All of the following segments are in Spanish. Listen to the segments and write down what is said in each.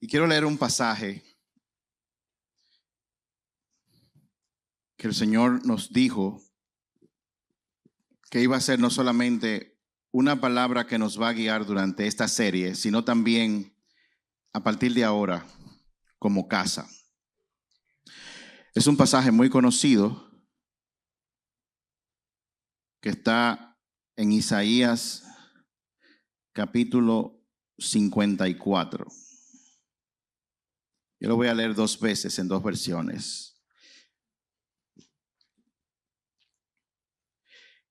Y quiero leer un pasaje que el Señor nos dijo que iba a ser no solamente una palabra que nos va a guiar durante esta serie, sino también a partir de ahora como casa. Es un pasaje muy conocido que está en Isaías capítulo 54. Yo lo voy a leer 2 veces en 2 versiones.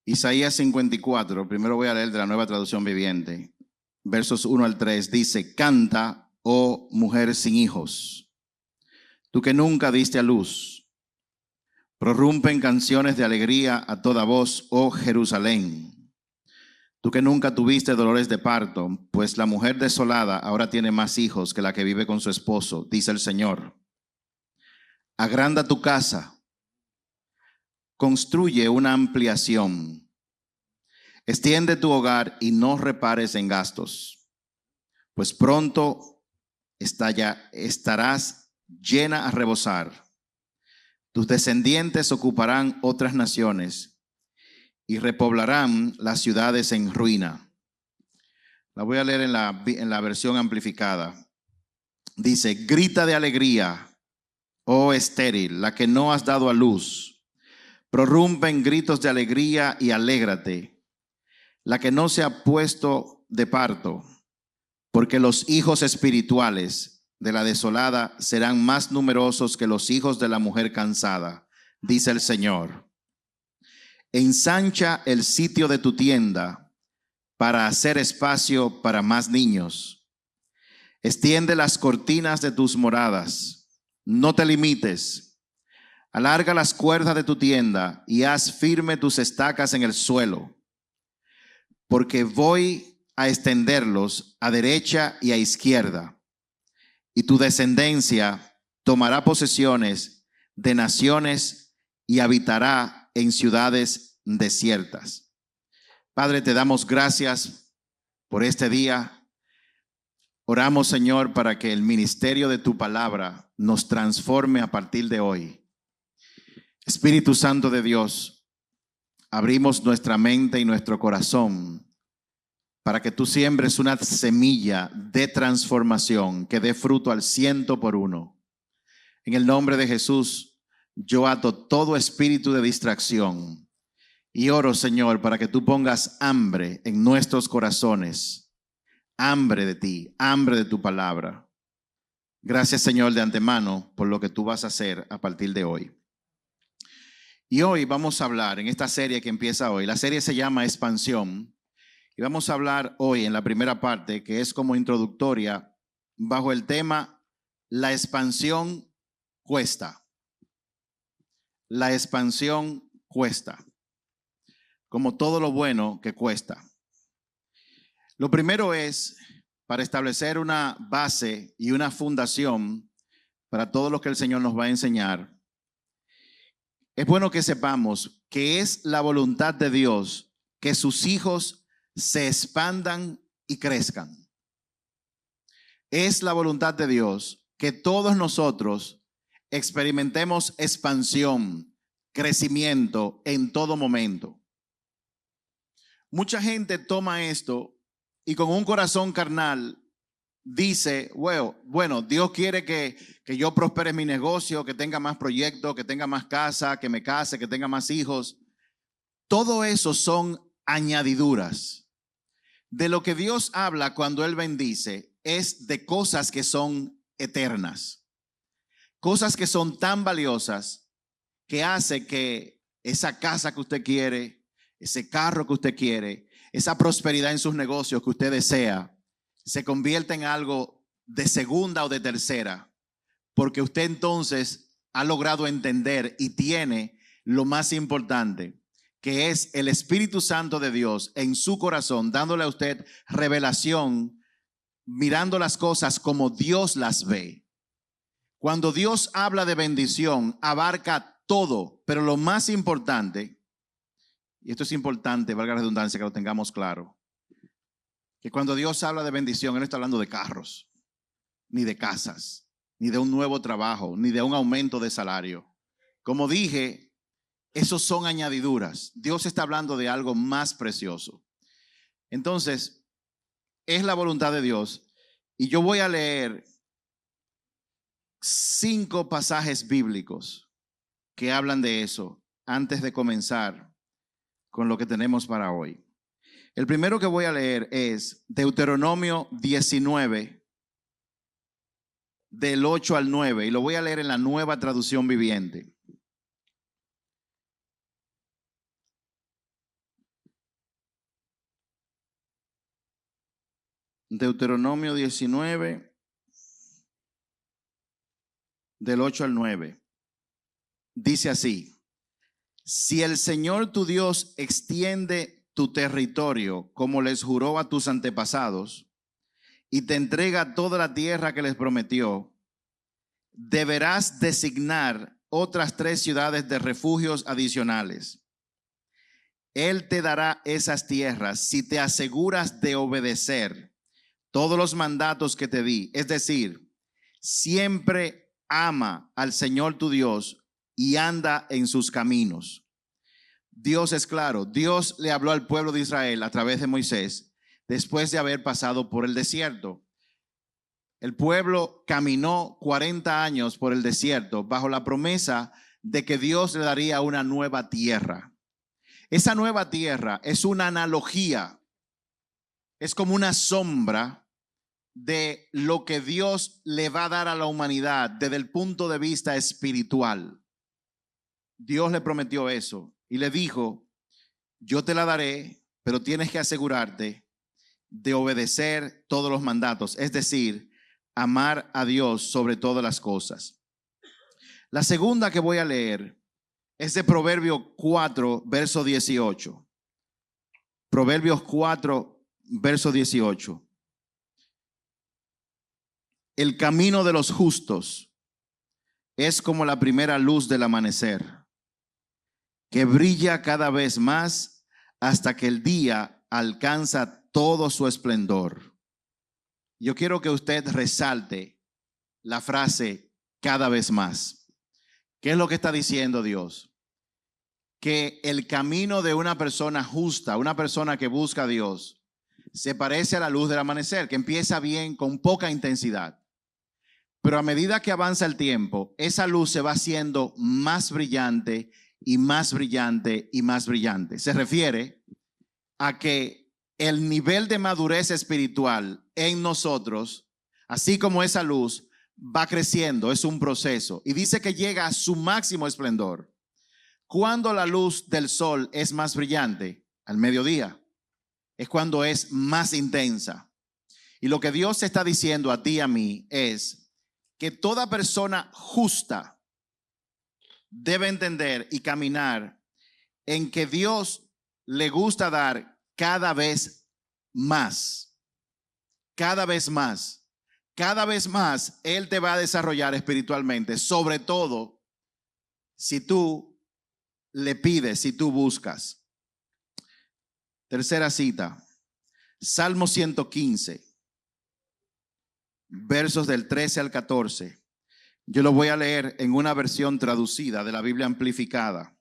Isaías 54, primero voy a leer de la Nueva Traducción Viviente, versos 1 al 3, dice: Canta, oh mujer sin hijos, tú que nunca diste a luz, prorrumpen canciones de alegría a toda voz, oh Jerusalén, tú que nunca tuviste dolores de parto, pues la mujer desolada ahora tiene más hijos que la que vive con su esposo, dice el Señor. Agranda tu casa, construye una ampliación, extiende tu hogar y no repares en gastos, pues pronto estarás llena a rebosar. Tus descendientes ocuparán otras naciones y repoblarán las ciudades en ruina. La voy a leer en la versión amplificada. Dice: grita de alegría, oh estéril, la que no has dado a luz. Prorrumpen gritos de alegría y alégrate, la que no se ha puesto de parto, porque los hijos espirituales de la desolada serán más numerosos que los hijos de la mujer cansada, dice el Señor. Ensancha el sitio de tu tienda para hacer espacio para más niños. Extiende las cortinas de tus moradas, no te limites. Alarga las cuerdas de tu tienda y haz firme tus estacas en el suelo, porque voy a extenderlos a derecha y a izquierda, y tu descendencia tomará posesiones de naciones y habitará en ciudades desiertas. Padre, te damos gracias por este día. Oramos, Señor, para que el ministerio de tu palabra nos transforme a partir de hoy. Espíritu Santo de Dios, abrimos nuestra mente y nuestro corazón para que tú siembres una semilla de transformación que dé fruto al 100%. En el nombre de Jesús, yo ato todo espíritu de distracción y oro, Señor, para que tú pongas hambre en nuestros corazones, hambre de ti, hambre de tu palabra. Gracias, Señor, de antemano por lo que tú vas a hacer a partir de hoy. Y hoy vamos a hablar en esta serie que empieza hoy. La serie se llama Expansión. Y vamos a hablar hoy en la primera parte, que es como introductoria, bajo el tema La expansión cuesta. La expansión cuesta. Como todo lo bueno que cuesta. Lo primero es, para establecer una base y una fundación para todo lo que el Señor nos va a enseñar, es bueno que sepamos que es la voluntad de Dios que sus hijos se expandan y crezcan. Es la voluntad de Dios que todos nosotros experimentemos expansión, crecimiento en todo momento. Mucha gente toma esto y con un corazón carnal dice: bueno, Dios quiere que yo prospere mi negocio, que tenga más proyectos, que tenga más casa, que me case, que tenga más hijos. Todo eso son añadiduras. De lo que Dios habla cuando Él bendice es de cosas que son eternas. Cosas que son tan valiosas que hace que esa casa que usted quiere, ese carro que usted quiere, esa prosperidad en sus negocios que usted desea, se convierta en algo de segunda o de tercera, porque usted entonces ha logrado entender y tiene lo más importante, que es el Espíritu Santo de Dios en su corazón, dándole a usted revelación, mirando las cosas como Dios las ve. Cuando Dios habla de bendición, abarca todo, pero lo más importante, y esto es importante, valga la redundancia, que lo tengamos claro, que cuando Dios habla de bendición, Él no está hablando de carros. ni de casas, ni de un nuevo trabajo, ni de un aumento de salario. Como dije, esos son añadiduras. Dios está hablando de algo más precioso. Entonces, es la voluntad de Dios. Y yo voy a leer 5 pasajes bíblicos que hablan de eso antes de comenzar con lo que tenemos para hoy. El primero que voy a leer es Deuteronomio 19, del 8 al 9, y lo voy a leer en la Nueva Traducción Viviente. Deuteronomio 19, del 8 al 9. Dice así: si el Señor tu Dios extiende tu territorio como les juró a tus antepasados y te entrega toda la tierra que les prometió, deberás designar otras 3 ciudades de refugios adicionales. Él te dará esas tierras si te aseguras de obedecer todos los mandatos que te di. Es decir, siempre ama al Señor tu Dios y anda en sus caminos. Dios es claro. Dios le habló al pueblo de Israel a través de Moisés después de haber pasado por el desierto. El pueblo caminó 40 años por el desierto bajo la promesa de que Dios le daría una nueva tierra. Esa nueva tierra es una analogía, es como una sombra de lo que Dios le va a dar a la humanidad desde el punto de vista espiritual. Dios le prometió eso y le dijo: yo te la daré, pero tienes que asegurarte de obedecer todos los mandatos, es decir, amar a Dios sobre todas las cosas. La segunda que voy a leer es de Proverbios 4, verso 18. Proverbios 4, verso 18. El camino de los justos es como la primera luz del amanecer, que brilla cada vez más hasta que el día alcanza todo su esplendor. Yo quiero que usted resalte la frase cada vez más. ¿Qué es lo que está diciendo Dios? Que el camino de una persona justa, una persona que busca a Dios, se parece a la luz del amanecer, que empieza bien con poca intensidad. Pero a medida que avanza el tiempo, esa luz se va haciendo más brillante y más brillante y más brillante. Se refiere a que el nivel de madurez espiritual en nosotros, así como esa luz, va creciendo, es un proceso. Y dice que llega a su máximo esplendor. ¿Cuándo la luz del sol es más brillante? Al mediodía. Es cuando es más intensa. Y lo que Dios está diciendo a ti y a mí es que toda persona justa debe entender y caminar en que Dios le gusta dar cada vez más, cada vez más, cada vez más. Él te va a desarrollar espiritualmente, sobre todo si tú le pides, si tú buscas. Tercera cita, Salmo 115, versos del 13 al 14. Yo lo voy a leer en una versión traducida de la Biblia amplificada.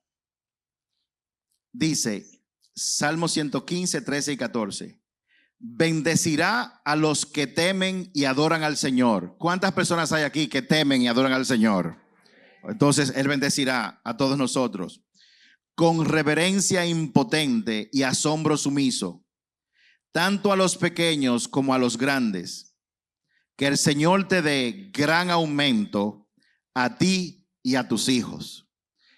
Dice, Salmo 115, 13 y 14. Bendecirá a los que temen y adoran al Señor. ¿Cuántas personas hay aquí que temen y adoran al Señor? Entonces Él bendecirá a todos nosotros. Con reverencia impotente y asombro sumiso, tanto a los pequeños como a los grandes. Que el Señor te dé gran aumento a ti y a tus hijos.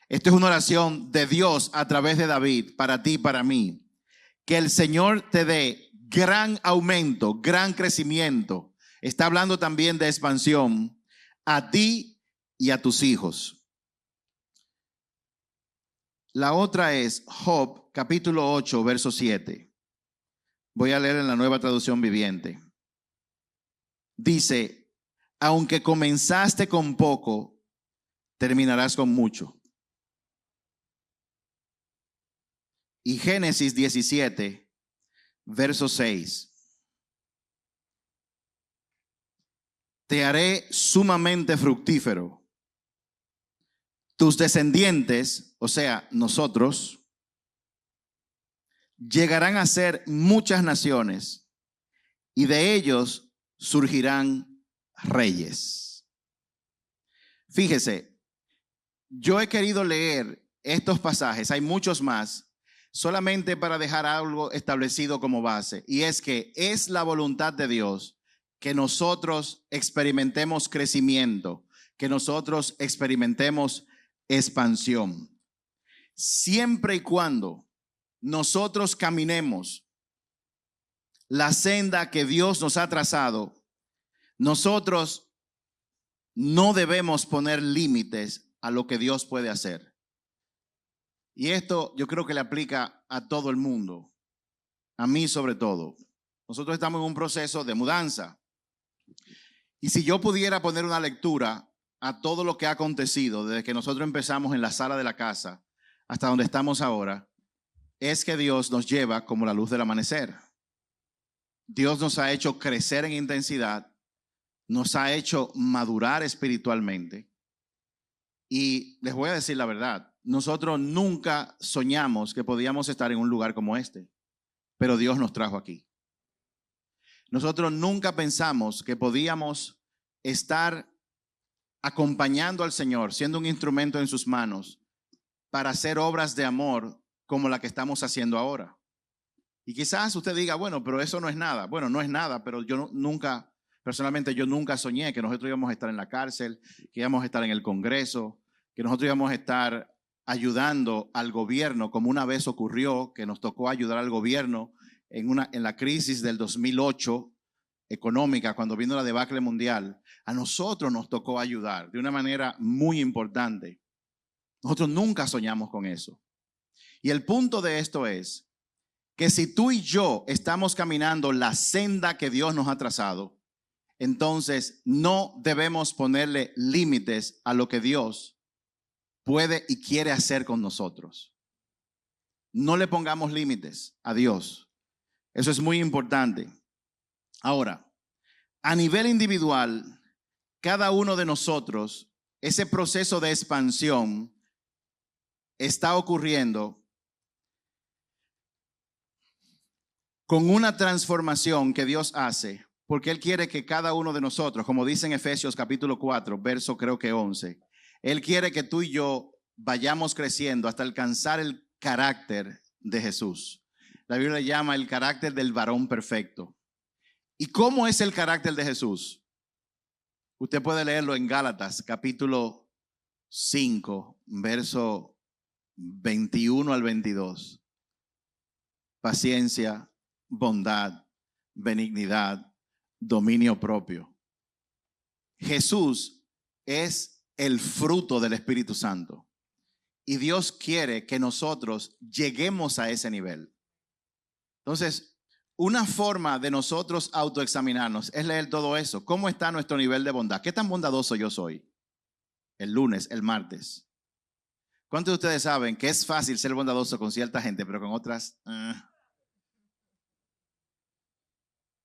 Esto es una oración de Dios a través de David para ti y para mí. Que el Señor te dé gran aumento, gran crecimiento. Está hablando también de expansión a ti y a tus hijos. La otra es Job, capítulo 8, verso 7. Voy a leer en la Nueva Traducción Viviente. Dice, aunque comenzaste con poco, terminarás con mucho. Y Génesis 17, verso 6. te haré sumamente fructífero. Tus descendientes, o sea, nosotros, llegarán a ser muchas naciones y de ellos surgirán reyes. Fíjese, yo he querido leer estos pasajes, hay muchos más, solamente para dejar algo establecido como base, y es que es la voluntad de Dios que nosotros experimentemos crecimiento, que nosotros experimentemos expansión. Siempre y cuando nosotros caminemos la senda que Dios nos ha trazado, nosotros no debemos poner límites a lo que Dios puede hacer. Y esto yo creo que le aplica a todo el mundo, a mí sobre todo. Nosotros estamos en un proceso de mudanza. Y si yo pudiera poner una lectura a todo lo que ha acontecido desde que nosotros empezamos en la sala de la casa hasta donde estamos ahora, es que Dios nos lleva como la luz del amanecer. Dios nos ha hecho crecer en intensidad, nos ha hecho madurar espiritualmente. Y les voy a decir la verdad, nosotros nunca soñamos que podíamos estar en un lugar como este, pero Dios nos trajo aquí. Nosotros nunca pensamos que podíamos estar acompañando al Señor, siendo un instrumento en sus manos para hacer obras de amor como la que estamos haciendo ahora. Y quizás usted diga, bueno, pero eso no es nada. Bueno, no es nada, pero yo nunca, personalmente yo nunca soñé que nosotros íbamos a estar en la cárcel, que íbamos a estar en el Congreso, que nosotros íbamos a estar ayudando al gobierno, como una vez ocurrió, que nos tocó ayudar al gobierno en la crisis del 2008 económica, cuando vino la debacle mundial. A nosotros nos tocó ayudar de una manera muy importante. Nosotros nunca soñamos con eso. Y el punto de esto es que si tú y yo estamos caminando la senda que Dios nos ha trazado, entonces no debemos ponerle límites a lo que Dios puede y quiere hacer con nosotros. No le pongamos límites a Dios. Eso es muy importante. Ahora, a nivel individual, cada uno de nosotros, ese proceso de expansión está ocurriendo con una transformación que Dios hace, porque Él quiere que cada uno de nosotros, como dice en Efesios capítulo 4, verso creo que 11, Él quiere que tú y yo vayamos creciendo hasta alcanzar el carácter de Jesús. La Biblia le llama el carácter del varón perfecto. ¿Y cómo es el carácter de Jesús? Usted puede leerlo en Gálatas capítulo 5, verso 21 al 22. Paciencia, bondad, benignidad, dominio propio. Jesús es el fruto del Espíritu Santo. Y Dios quiere que nosotros lleguemos a ese nivel. Entonces, una forma de nosotros autoexaminarnos es leer todo eso. ¿Cómo está nuestro nivel de bondad? ¿Qué tan bondadoso yo soy? El lunes, el martes. ¿Cuántos de ustedes saben que es fácil ser bondadoso con cierta gente, pero con otras?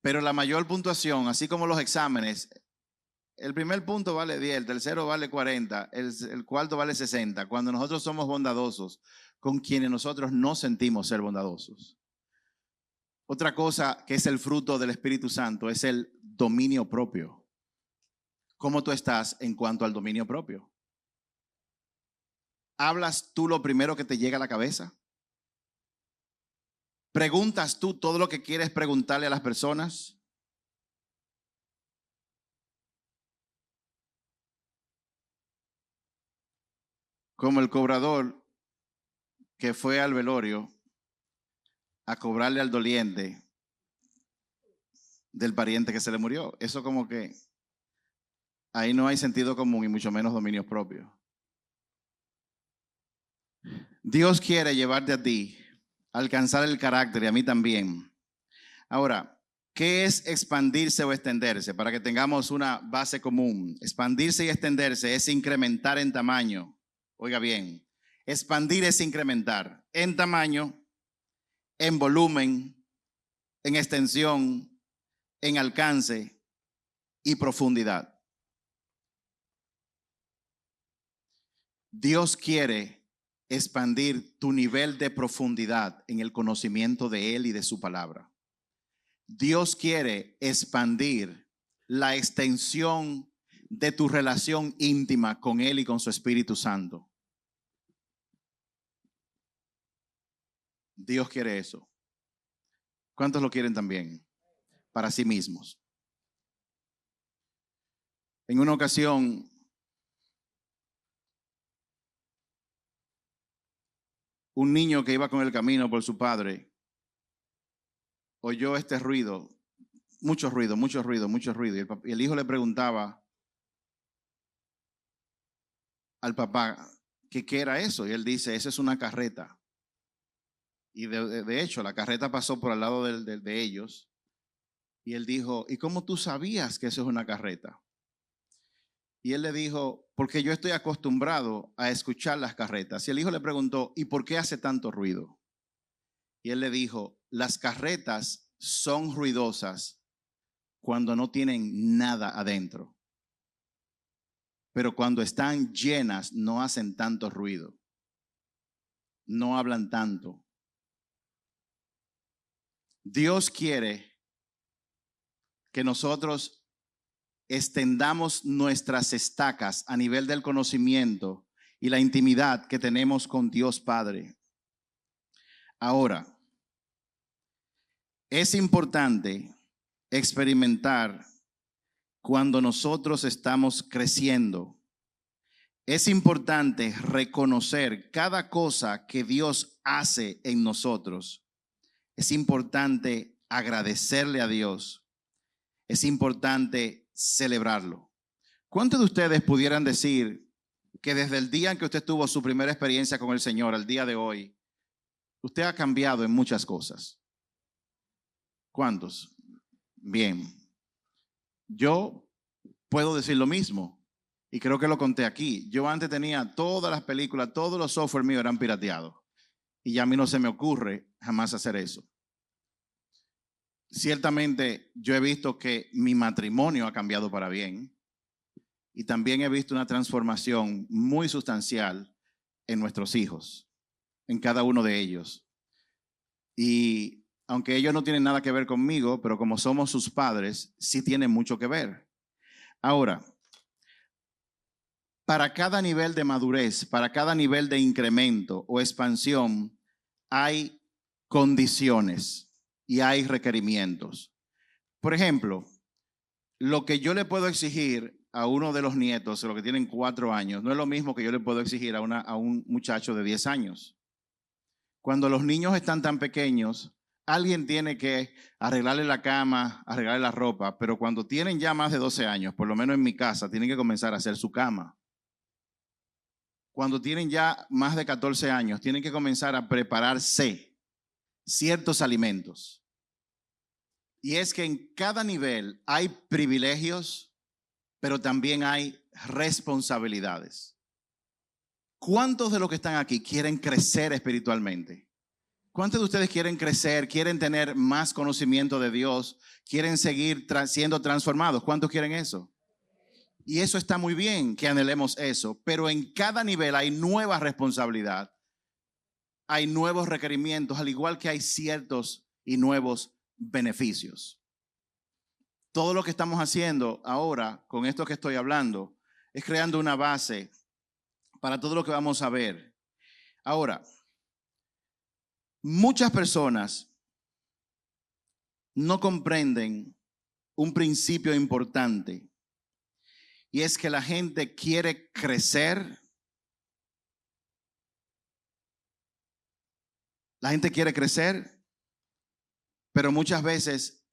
Pero la mayor puntuación, así como los exámenes, el primer punto vale 10, el tercero vale 40, el cuarto vale 60. Cuando nosotros somos bondadosos con quienes nosotros no sentimos ser bondadosos. Otra cosa que es el fruto del Espíritu Santo es el dominio propio. ¿Cómo tú estás en cuanto al dominio propio? ¿Hablas tú lo primero que te llega a la cabeza? ¿Preguntas tú todo lo que quieres preguntarle a las personas? Como el cobrador que fue al velorio a cobrarle al doliente del pariente que se le murió. Eso como que ahí no hay sentido común y mucho menos dominio propio. Dios quiere llevarte a ti a alcanzar el carácter y a mí también. Ahora, ¿qué es expandirse o extenderse? Para que tengamos una base común. Expandirse y extenderse es incrementar en tamaño. Oiga bien, expandir es incrementar en tamaño, en volumen, en extensión, en alcance y profundidad. Dios quiere expandir tu nivel de profundidad en el conocimiento de Él y de su palabra. Dios quiere expandir la extensión de tu relación íntima con Él y con su Espíritu Santo. Dios quiere eso. ¿Cuántos lo quieren también? Para sí mismos. En una ocasión, un niño que iba con el camino por su padre oyó este ruido, mucho ruido, mucho ruido, mucho ruido. Y el hijo le preguntaba al papá que qué era eso. Y él dice, esa es una carreta. Y de hecho, la carreta pasó por al lado de ellos. Y él dijo, ¿y cómo tú sabías que eso es una carreta? Y él le dijo, porque yo estoy acostumbrado a escuchar las carretas. Y el hijo le preguntó, ¿y por qué hace tanto ruido? Y él le dijo, las carretas son ruidosas cuando no tienen nada adentro. Pero cuando están llenas no hacen tanto ruido. No hablan tanto. Dios quiere que nosotros extendamos nuestras estacas a nivel del conocimiento y la intimidad que tenemos con Dios Padre. Ahora, es importante experimentar cuando nosotros estamos creciendo. Es importante reconocer cada cosa que Dios hace en nosotros. Es importante agradecerle a Dios. Es importante celebrarlo. ¿Cuántos de ustedes pudieran decir que desde el día en que usted tuvo su primera experiencia con el Señor al día de hoy, usted ha cambiado en muchas cosas? ¿Cuántos? Bien. Yo puedo decir lo mismo y creo que lo conté aquí. Yo antes tenía todas las películas, todos los software míos eran pirateados y ya a mí no se me ocurre jamás hacer eso. Ciertamente yo he visto que mi matrimonio ha cambiado para bien y también he visto una transformación muy sustancial en nuestros hijos, en cada uno de ellos. Y aunque ellos no tienen nada que ver conmigo, pero como somos sus padres, sí tienen mucho que ver. Ahora, para cada nivel de madurez, para cada nivel de incremento o expansión, hay condiciones y hay requerimientos. Por ejemplo, lo que yo le puedo exigir a uno de los nietos, los que tienen 4 años, no es lo mismo que yo le puedo exigir a un muchacho de 10 años. Cuando los niños están tan pequeños, alguien tiene que arreglarle la cama, arreglarle la ropa, pero cuando tienen ya más de 12 años, por lo menos en mi casa, tienen que comenzar a hacer su cama. Cuando tienen ya más de 14 años, tienen que comenzar a prepararse ciertos alimentos. Y es que en cada nivel hay privilegios, pero también hay responsabilidades. ¿Cuántos de los que están aquí quieren crecer espiritualmente? ¿Cuántos de ustedes quieren crecer, quieren tener más conocimiento de Dios, quieren seguir siendo transformados? ¿Cuántos quieren eso? Y eso está muy bien que anhelemos eso, pero en cada nivel hay nueva responsabilidad, hay nuevos requerimientos, al igual que hay ciertos y nuevos beneficios. Todo lo que estamos haciendo ahora, con esto que estoy hablando, es creando una base para todo lo que vamos a ver. Ahora, muchas personas no comprenden un principio importante, y es que la gente quiere crecer. La gente quiere crecer, pero muchas veces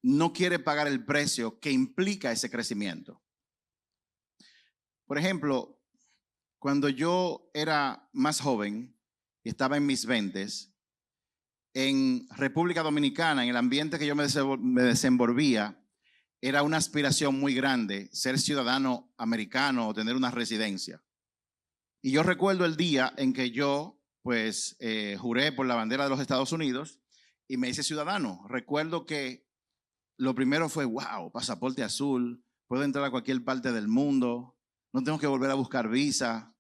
no quiere pagar el precio que implica ese crecimiento. Por ejemplo, cuando yo era más joven y estaba en mis 20s, en República Dominicana, en el ambiente que yo me desenvolvía, era una aspiración muy grande ser ciudadano americano o tener una residencia. Y yo recuerdo el día en que yo, juré por la bandera de los Estados Unidos y me hice ciudadano. Recuerdo que lo primero fue, wow, pasaporte azul, puedo entrar a cualquier parte del mundo, no tengo que volver a buscar visa.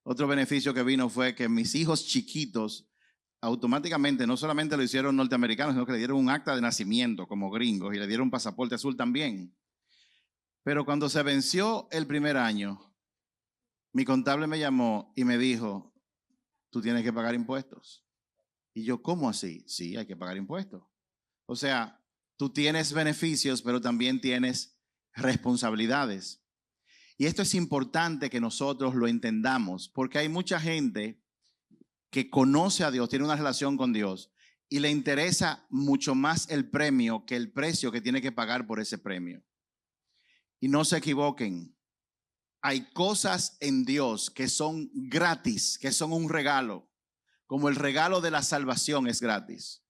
Otro beneficio que vino fue que mis hijos chiquitos automáticamente no solamente lo hicieron norteamericanos, sino que le dieron un acta de nacimiento como gringos y le dieron un pasaporte azul también. Pero cuando se venció el primer año, mi contable me llamó y me dijo, tú tienes que pagar impuestos. Y yo, ¿cómo así? Sí, hay que pagar impuestos. O sea, tú tienes beneficios, pero también tienes responsabilidades. Y esto es importante que nosotros lo entendamos, porque hay mucha gente que conoce a Dios, tiene una relación con Dios y le interesa mucho más el premio que el precio que tiene que pagar por ese premio. Y no se equivoquen, hay cosas en Dios que son gratis, que son un regalo, como el regalo de la salvación es gratis.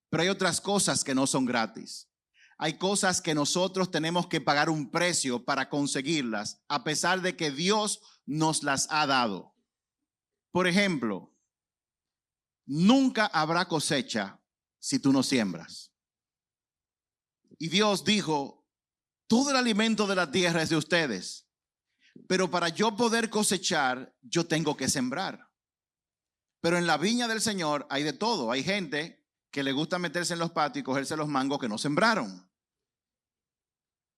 Pero hay otras cosas que no son gratis. Hay cosas que nosotros tenemos que pagar un precio para conseguirlas, a pesar de que Dios nos las ha dado. Por ejemplo, nunca habrá cosecha si tú no siembras. Y Dios dijo, todo el alimento de la tierra es de ustedes, pero para yo poder cosechar, yo tengo que sembrar. Pero en la viña del Señor hay de todo. Hay gente que le gusta meterse en los patios y cogerse los mangos que no sembraron.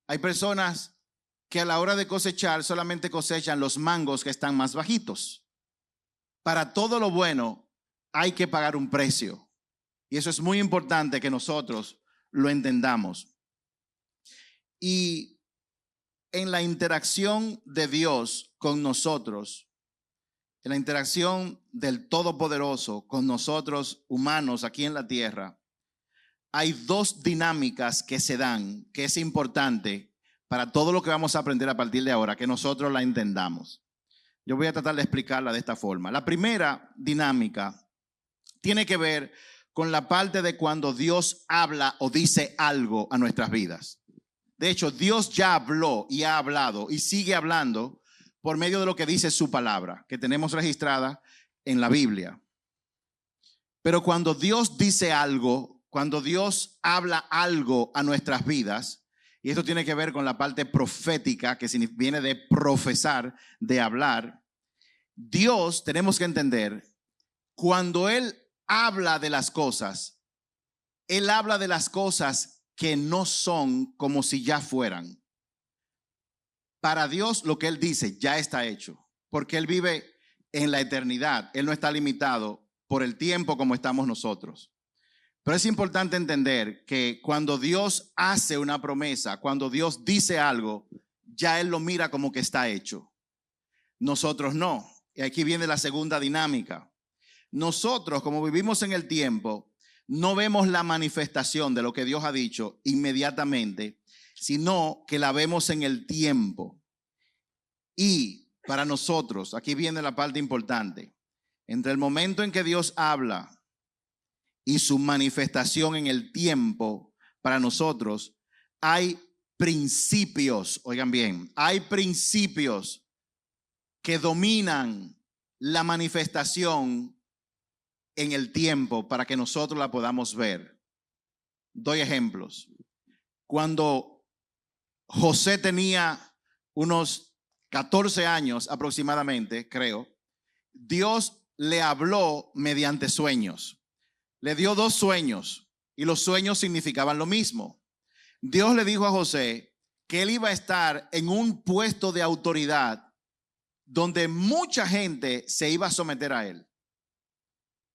Hay personas que a la hora de cosechar solamente cosechan los mangos que están más bajitos. Para todo lo bueno hay que pagar un precio. Y eso es muy importante que nosotros lo entendamos. Y en la interacción de Dios con nosotros, en la interacción del Todopoderoso con nosotros humanos aquí en la tierra, hay dos dinámicas que se dan, que es importante para todo lo que vamos a aprender a partir de ahora, que nosotros la entendamos. Yo voy a tratar de explicarla de esta forma. La primera dinámica tiene que ver con la parte de cuando Dios habla o dice algo a nuestras vidas. De hecho, Dios ya habló y ha hablado y sigue hablando por medio de lo que dice su palabra, que tenemos registrada en la Biblia. Pero cuando Dios dice algo, cuando Dios habla algo a nuestras vidas, y esto tiene que ver con la parte profética, que viene de profesar, de hablar, Dios, tenemos que entender, cuando Él habla de las cosas, Él habla de las cosas que no son como si ya fueran. Para Dios lo que Él dice ya está hecho, porque Él vive en la eternidad. Él no está limitado por el tiempo como estamos nosotros. Pero es importante entender que cuando Dios hace una promesa, cuando Dios dice algo, ya Él lo mira como que está hecho. Nosotros no. Y aquí viene la segunda dinámica. Nosotros, como vivimos en el tiempo, no vemos la manifestación de lo que Dios ha dicho inmediatamente, sino que la vemos en el tiempo. Y para nosotros, aquí viene la parte importante, entre el momento en que Dios habla y su manifestación en el tiempo, para nosotros hay principios, oigan bien, hay principios que dominan la manifestación en el tiempo para que nosotros la podamos ver. Doy ejemplos. Cuando José tenía unos 14 años aproximadamente, creo, Dios le habló mediante sueños. Le dio 2 sueños y los sueños significaban lo mismo. Dios le dijo a José que él iba a estar en un puesto de autoridad donde mucha gente se iba a someter a él.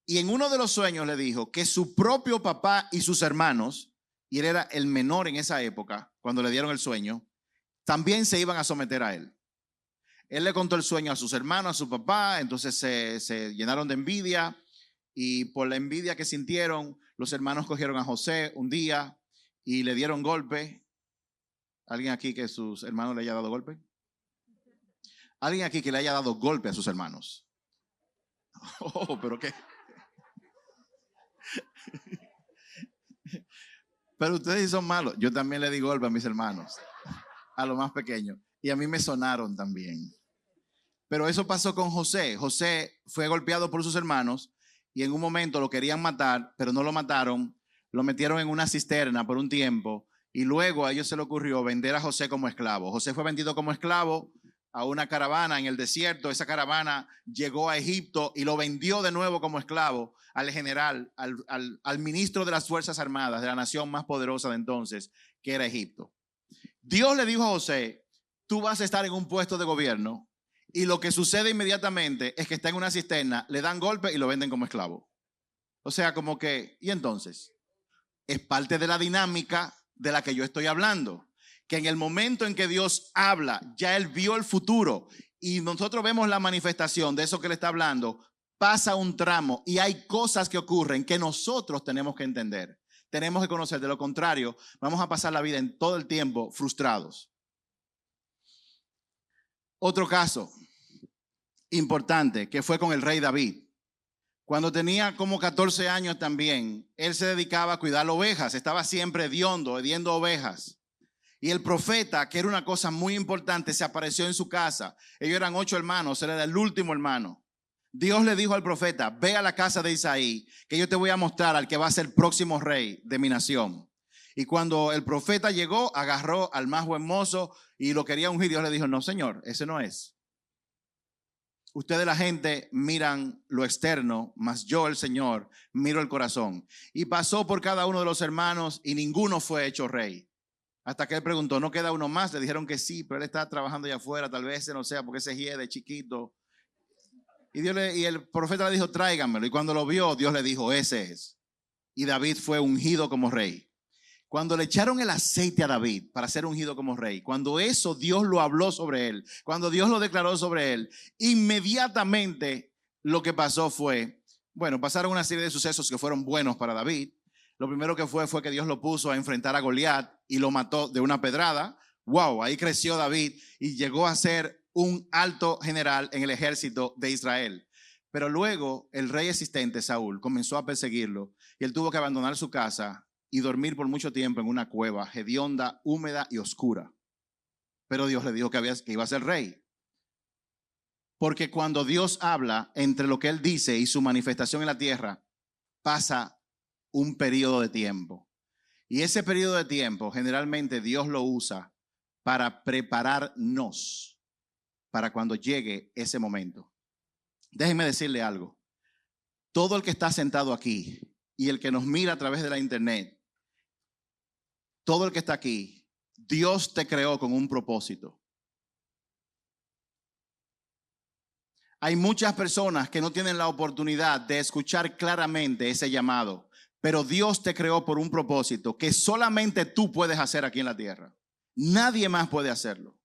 Y en uno de los sueños le dijo que su propio papá y sus hermanos, y él era el menor en esa época, cuando le dieron el sueño, también se iban a someter a él. Él le contó el sueño a sus hermanos, a su papá, entonces se llenaron de envidia y por la envidia que sintieron, los hermanos cogieron a José un día y le dieron golpe. ¿Alguien aquí que sus hermanos le haya dado golpe? ¿Alguien aquí que le haya dado golpe a sus hermanos? Oh, pero qué... Pero ustedes sí son malos. Yo también le di golpe a mis hermanos, a los más pequeños, y a mí me sonaron también. Pero eso pasó con José. José fue golpeado por sus hermanos y en un momento lo querían matar, pero no lo mataron. Lo metieron en una cisterna por un tiempo y luego a ellos se le ocurrió vender a José como esclavo. José fue vendido como esclavo a una caravana en el desierto. Esa caravana llegó a Egipto y lo vendió de nuevo como esclavo al general, al ministro de las Fuerzas Armadas de la nación más poderosa de entonces, que era Egipto. Dios le dijo a José, tú vas a estar en un puesto de gobierno, y lo que sucede inmediatamente es que está en una cisterna, le dan golpe y lo venden como esclavo. O sea, como que, ¿y entonces? Es parte de la dinámica de la que yo estoy hablando. Que en el momento en que Dios habla, ya Él vio el futuro y nosotros vemos la manifestación de eso que Él está hablando, pasa un tramo y hay cosas que ocurren que nosotros tenemos que entender. Tenemos que conocer. De lo contrario, vamos a pasar la vida en todo el tiempo frustrados. Otro caso importante que fue con el rey David. Cuando tenía como 14 años también, él se dedicaba a cuidar ovejas, estaba siempre hediondo, hediendo ovejas. Y el profeta, que era una cosa muy importante, se apareció en su casa. Ellos eran 8 hermanos, él era el último hermano. Dios le dijo al profeta, ve a la casa de Isaí, que yo te voy a mostrar al que va a ser el próximo rey de mi nación. Y cuando el profeta llegó, agarró al más buen mozo y lo quería ungir. Dios le dijo, no señor, ese no es. Ustedes la gente miran lo externo, mas yo el Señor miro el corazón. Y pasó por cada uno de los hermanos y ninguno fue hecho rey. Hasta que él preguntó, ¿no queda uno más? Le dijeron que sí, pero él está trabajando allá afuera, tal vez ese no sea porque ese es de chiquito. Y el profeta le dijo, tráiganmelo. Y cuando lo vio, Dios le dijo, ese es. Y David fue ungido como rey. Cuando le echaron el aceite a David para ser ungido como rey, cuando eso Dios lo habló sobre él, cuando Dios lo declaró sobre él, inmediatamente lo que pasó fue, bueno, pasaron una serie de sucesos que fueron buenos para David. Lo primero que fue que Dios lo puso a enfrentar a Goliat y lo mató de una pedrada. Wow, ahí creció David y llegó a ser un alto general en el ejército de Israel. Pero luego el rey existente, Saúl, comenzó a perseguirlo y él tuvo que abandonar su casa y dormir por mucho tiempo en una cueva hedionda, húmeda y oscura. Pero Dios le dijo que iba a ser rey. Porque cuando Dios habla, entre lo que Él dice y su manifestación en la tierra, pasa un periodo de tiempo. Y ese periodo de tiempo, generalmente Dios lo usa para prepararnos para cuando llegue ese momento. Déjenme decirle algo. Todo el que está sentado aquí y el que nos mira a través de la internet, todo el que está aquí, Dios te creó con un propósito. Hay muchas personas que no tienen la oportunidad de escuchar claramente ese llamado, pero Dios te creó por un propósito que solamente tú puedes hacer aquí en la tierra. Nadie más puede hacerlo.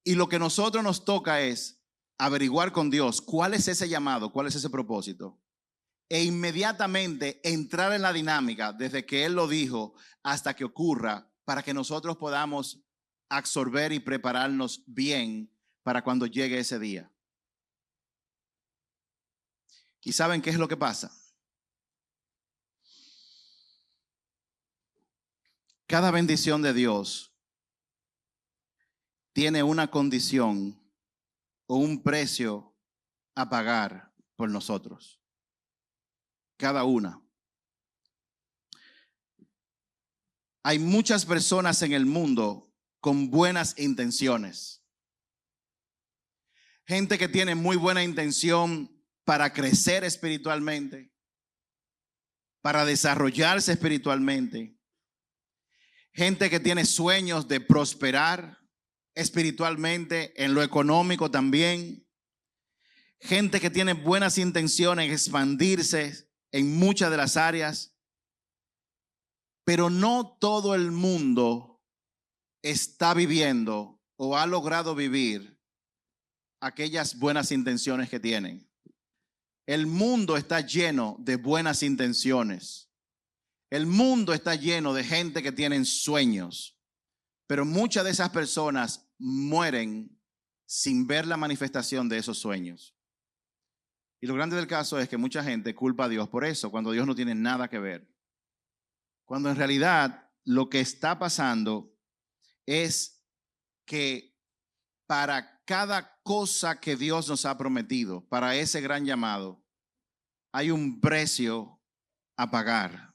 Y lo que nosotros nos toca es averiguar con Dios cuál es ese llamado, cuál es ese propósito. E inmediatamente entrar en la dinámica desde que Él lo dijo hasta que ocurra para que nosotros podamos absorber y prepararnos bien para cuando llegue ese día. ¿Y saben qué es lo que pasa? Cada bendición de Dios tiene una condición o un precio a pagar por nosotros. Cada una. Hay muchas personas en el mundo con buenas intenciones. Gente que tiene muy buena intención para crecer espiritualmente, para desarrollarse espiritualmente. Gente que tiene sueños de prosperar espiritualmente, en lo económico también. Gente que tiene buenas intenciones en expandirse en muchas de las áreas, pero no todo el mundo está viviendo o ha logrado vivir aquellas buenas intenciones que tienen. El mundo está lleno de buenas intenciones. El mundo está lleno de gente que tienen sueños, pero muchas de esas personas mueren sin ver la manifestación de esos sueños. Y lo grande del caso es que mucha gente culpa a Dios por eso, cuando Dios no tiene nada que ver. Cuando en realidad lo que está pasando es que para cada cosa que Dios nos ha prometido, para ese gran llamado, hay un precio a pagar.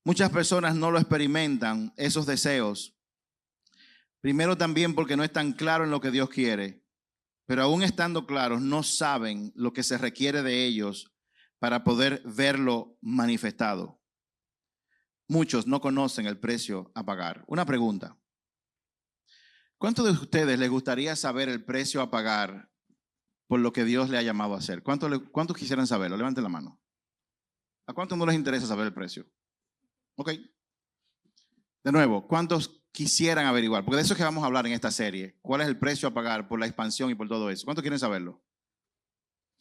Muchas personas no lo experimentan, esos deseos, Primero también porque no están claros en lo que Dios quiere, pero aún estando claros no saben lo que se requiere de ellos para poder verlo manifestado. Muchos no conocen el precio a pagar. Una pregunta. ¿Cuántos de ustedes les gustaría saber el precio a pagar por lo que Dios le ha llamado a hacer? ¿Cuántos quisieran saberlo? Levanten la mano. ¿A cuántos no les interesa saber el precio? Ok. De nuevo, ¿cuántos quisieran averiguar? Porque de eso es que vamos a hablar en esta serie. ¿Cuál es el precio a pagar por la expansión y por todo eso? ¿Cuántos quieren saberlo?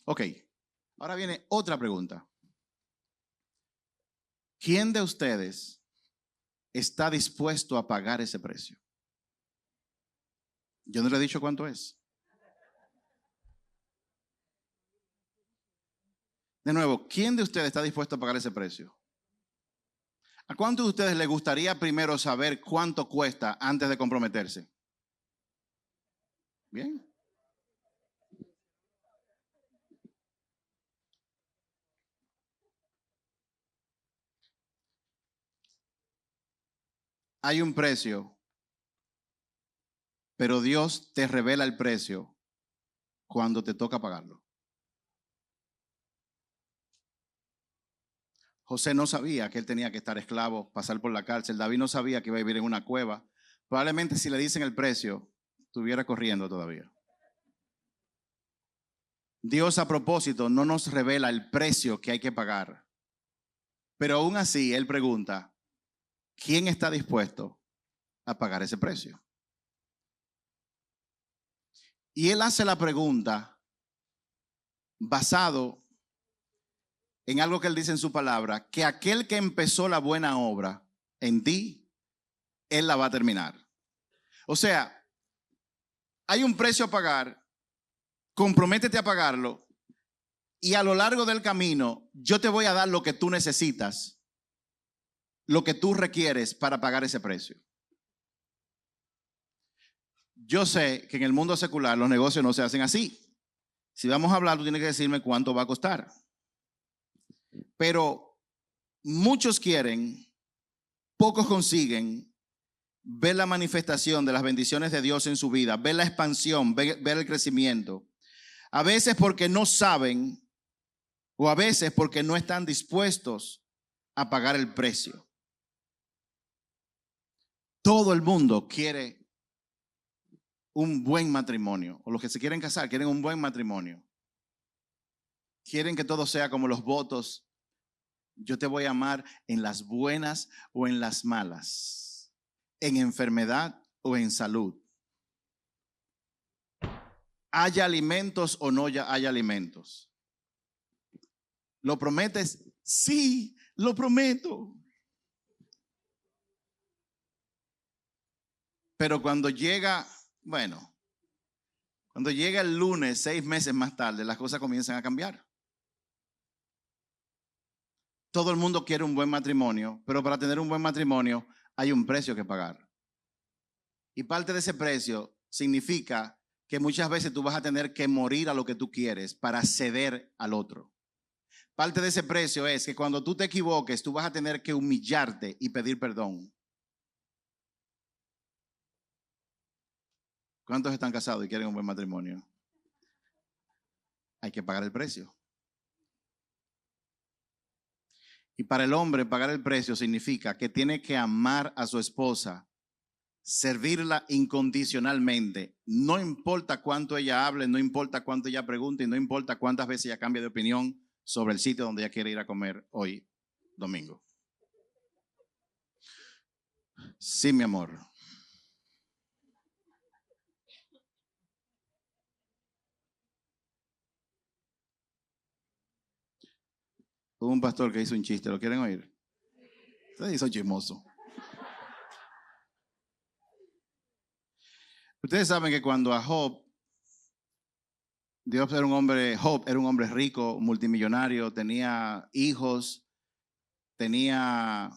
Ok. Ahora viene otra pregunta. ¿Quién de ustedes está dispuesto a pagar ese precio? Yo no le he dicho cuánto es. De nuevo, ¿quién de ustedes está dispuesto a pagar ese precio? ¿A cuántos de ustedes les gustaría primero saber cuánto cuesta antes de comprometerse? Bien. Hay un precio, pero Dios te revela el precio cuando te toca pagarlo. José no sabía que él tenía que estar esclavo, pasar por la cárcel. David no sabía que iba a vivir en una cueva. Probablemente si le dicen el precio, estuviera corriendo todavía. Dios a propósito no nos revela el precio que hay que pagar. Pero aún así, Él pregunta, ¿quién está dispuesto a pagar ese precio? Y Él hace la pregunta basado en algo que Él dice en su palabra, que aquel que empezó la buena obra en ti, Él la va a terminar. O sea, hay un precio a pagar, comprométete a pagarlo y a lo largo del camino yo te voy a dar lo que tú necesitas, lo que tú requieres para pagar ese precio. Yo sé que en el mundo secular los negocios no se hacen así. Si vamos a hablar, tú tienes que decirme cuánto va a costar. Pero muchos quieren, pocos consiguen ver la manifestación de las bendiciones de Dios en su vida, ver la expansión, ver el crecimiento. A veces porque no saben o a veces porque no están dispuestos a pagar el precio. Todo el mundo quiere un buen matrimonio, o los que se quieren casar quieren un buen matrimonio. Quieren que todo sea como los votos. Yo te voy a amar en las buenas o en las malas, en enfermedad o en salud. Haya alimentos o no haya alimentos. ¿Lo prometes? Sí, lo prometo. Pero cuando llega el lunes, 6 meses más tarde, las cosas comienzan a cambiar. Todo el mundo quiere un buen matrimonio, pero para tener un buen matrimonio hay un precio que pagar. Y parte de ese precio significa que muchas veces tú vas a tener que morir a lo que tú quieres para ceder al otro. Parte de ese precio es que cuando tú te equivoques, tú vas a tener que humillarte y pedir perdón. ¿Cuántos están casados y quieren un buen matrimonio? Hay que pagar el precio. Y para el hombre pagar el precio significa que tiene que amar a su esposa, servirla incondicionalmente. No importa cuánto ella hable, no importa cuánto ella pregunte y no importa cuántas veces ella cambie de opinión sobre el sitio donde ella quiere ir a comer hoy, domingo. Sí, mi amor. Hubo un pastor que hizo un chiste, ¿lo quieren oír? Ustedes son chismoso. Ustedes saben que cuando a Job Job era un hombre rico, multimillonario, tenía hijos, tenía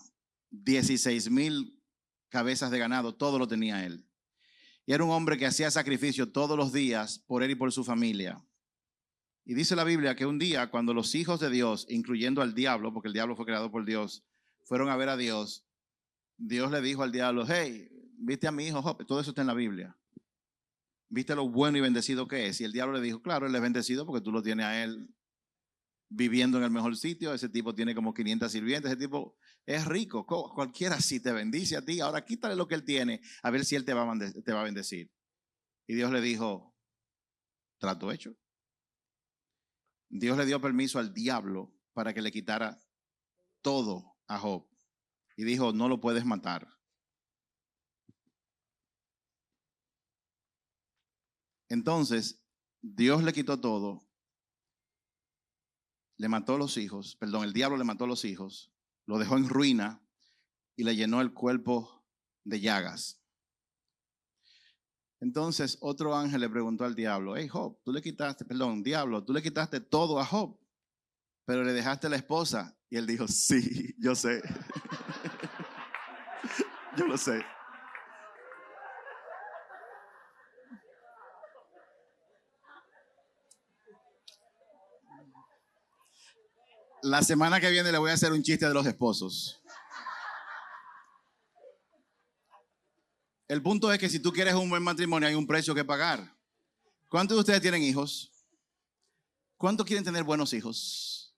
16,000 cabezas de ganado, todo lo tenía él. Y era un hombre que hacía sacrificio todos los días por él y por su familia. Y dice la Biblia que un día cuando los hijos de Dios, incluyendo al diablo, porque el diablo fue creado por Dios, fueron a ver a Dios, Dios le dijo al diablo, hey, ¿viste a mi hijo Job? Todo eso está en la Biblia. ¿Viste lo bueno y bendecido que es? Y el diablo le dijo, claro, él es bendecido porque tú lo tienes a él viviendo en el mejor sitio. Ese tipo tiene como 500 sirvientes. Ese tipo es rico. Cualquiera sí te bendice a ti. Ahora quítale lo que él tiene a ver si él te va a bendecir. Y Dios le dijo, trato hecho. Dios le dio permiso al diablo para que le quitara todo a Job. Y dijo, no lo puedes matar. Entonces, Dios le quitó todo. Le mató los hijos. Perdón, el diablo le mató los hijos. Lo dejó en ruina y le llenó el cuerpo de llagas. Entonces otro ángel le preguntó al diablo, hey Job, diablo, tú le quitaste todo a Job, pero le dejaste la esposa. Y él dijo, sí, yo sé. Yo lo sé. La semana que viene le voy a hacer un chiste de los esposos. El punto es que si tú quieres un buen matrimonio hay un precio que pagar. ¿Cuántos de ustedes tienen hijos? ¿Cuántos quieren tener buenos hijos?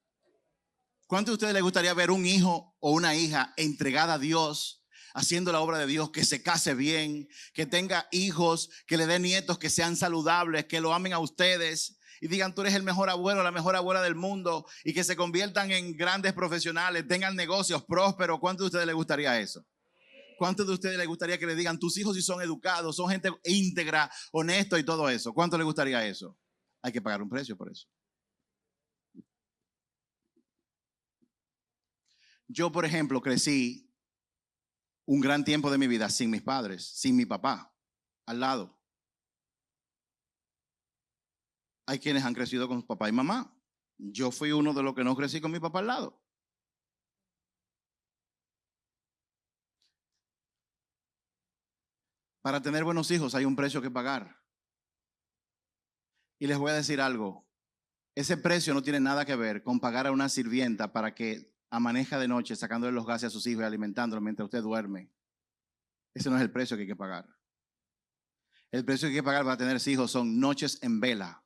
¿Cuántos de ustedes les gustaría ver un hijo o una hija entregada a Dios, haciendo la obra de Dios, que se case bien, que tenga hijos, que le dé nietos, que sean saludables, que lo amen a ustedes y digan tú eres el mejor abuelo, la mejor abuela del mundo, y que se conviertan en grandes profesionales, tengan negocios prósperos? ¿Cuántos de ustedes les gustaría eso? ¿Cuántos de ustedes les gustaría que le digan tus hijos si son educados, son gente íntegra, honesta y todo eso? ¿Cuánto les gustaría eso? Hay que pagar un precio por eso. Yo, por ejemplo, crecí un gran tiempo de mi vida sin mis padres, sin mi papá al lado. Hay quienes han crecido con papá y mamá. Yo fui uno de los que no crecí con mi papá al lado. Para tener buenos hijos hay un precio que pagar. Y les voy a decir algo. Ese precio no tiene nada que ver con pagar a una sirvienta para que amanezca de noche sacándole los gases a sus hijos y alimentándolos mientras usted duerme. Ese no es el precio que hay que pagar. El precio que hay que pagar para tener hijos son noches en vela.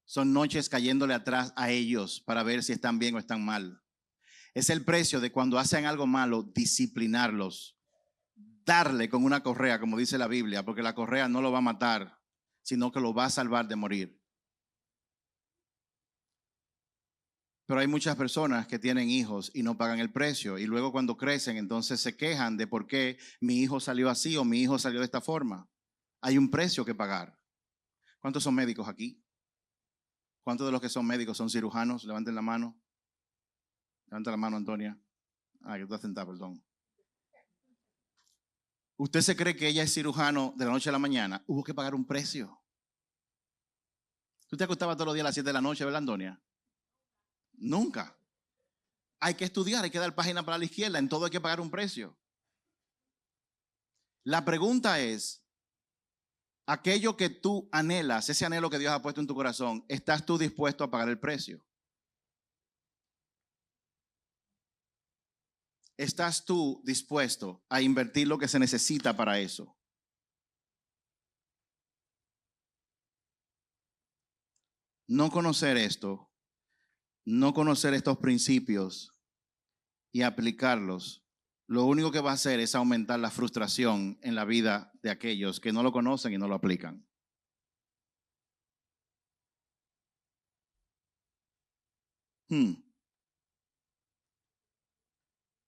Son noches cayéndole atrás a ellos para ver si están bien o están mal. Es el precio de cuando hacen algo malo, disciplinarlos. Darle con una correa, como dice la Biblia, porque la correa no lo va a matar, sino que lo va a salvar de morir. Pero hay muchas personas que tienen hijos y no pagan el precio, y luego cuando crecen entonces se quejan de por qué mi hijo salió así o mi hijo salió de esta forma. Hay un precio que pagar. ¿Cuántos son médicos aquí? ¿Cuántos de los que son médicos son cirujanos? Levanten la mano. Levanta la mano, Antonia. Que tú estás sentada, perdón. ¿Usted se cree que ella es cirujano de la noche a la mañana? Hubo que pagar un precio. ¿Tú te acostabas todos los días a las 7 de la noche, verdad, Antonia? Nunca. Hay que estudiar, hay que dar página para la izquierda, en todo hay que pagar un precio. La pregunta es, aquello que tú anhelas, ese anhelo que Dios ha puesto en tu corazón, ¿estás tú dispuesto a pagar el precio? ¿Estás tú dispuesto a invertir lo que se necesita para eso? No conocer esto, no conocer estos principios y aplicarlos, lo único que va a hacer es aumentar la frustración en la vida de aquellos que no lo conocen y no lo aplican.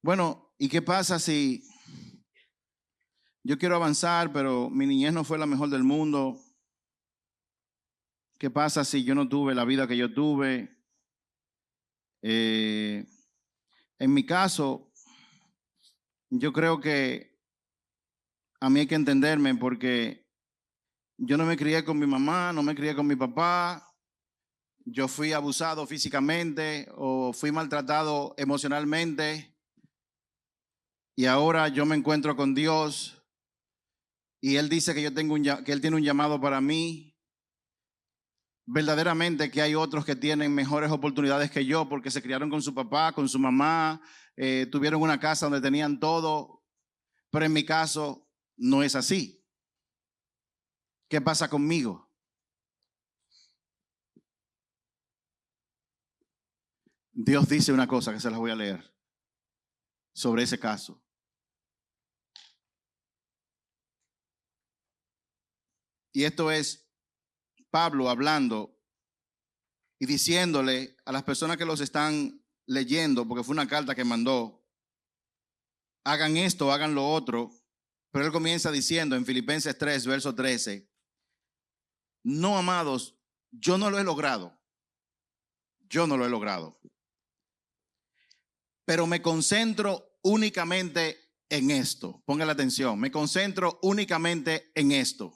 Bueno, ¿y qué pasa si yo quiero avanzar, pero mi niñez no fue la mejor del mundo? ¿Qué pasa si yo no tuve la vida que yo tuve? En mi caso, yo creo que a mí hay que entenderme porque yo no me crié con mi mamá, no me crié con mi papá. Yo fui abusado físicamente o fui maltratado emocionalmente. Y ahora yo me encuentro con Dios y Él dice que que Él tiene un llamado para mí. Verdaderamente que hay otros que tienen mejores oportunidades que yo porque se criaron con su papá, con su mamá, tuvieron una casa donde tenían todo. Pero en mi caso no es así. ¿Qué pasa conmigo? Dios dice una cosa que se las voy a leer sobre ese caso. Y esto es Pablo hablando y diciéndole a las personas que los están leyendo, porque fue una carta que mandó, hagan esto, hagan lo otro. Pero él comienza diciendo en Filipenses 3, verso 13, no, amados, yo no lo he logrado. Yo no lo he logrado. Pero me concentro únicamente en esto. Ponga la atención. Me concentro únicamente en esto.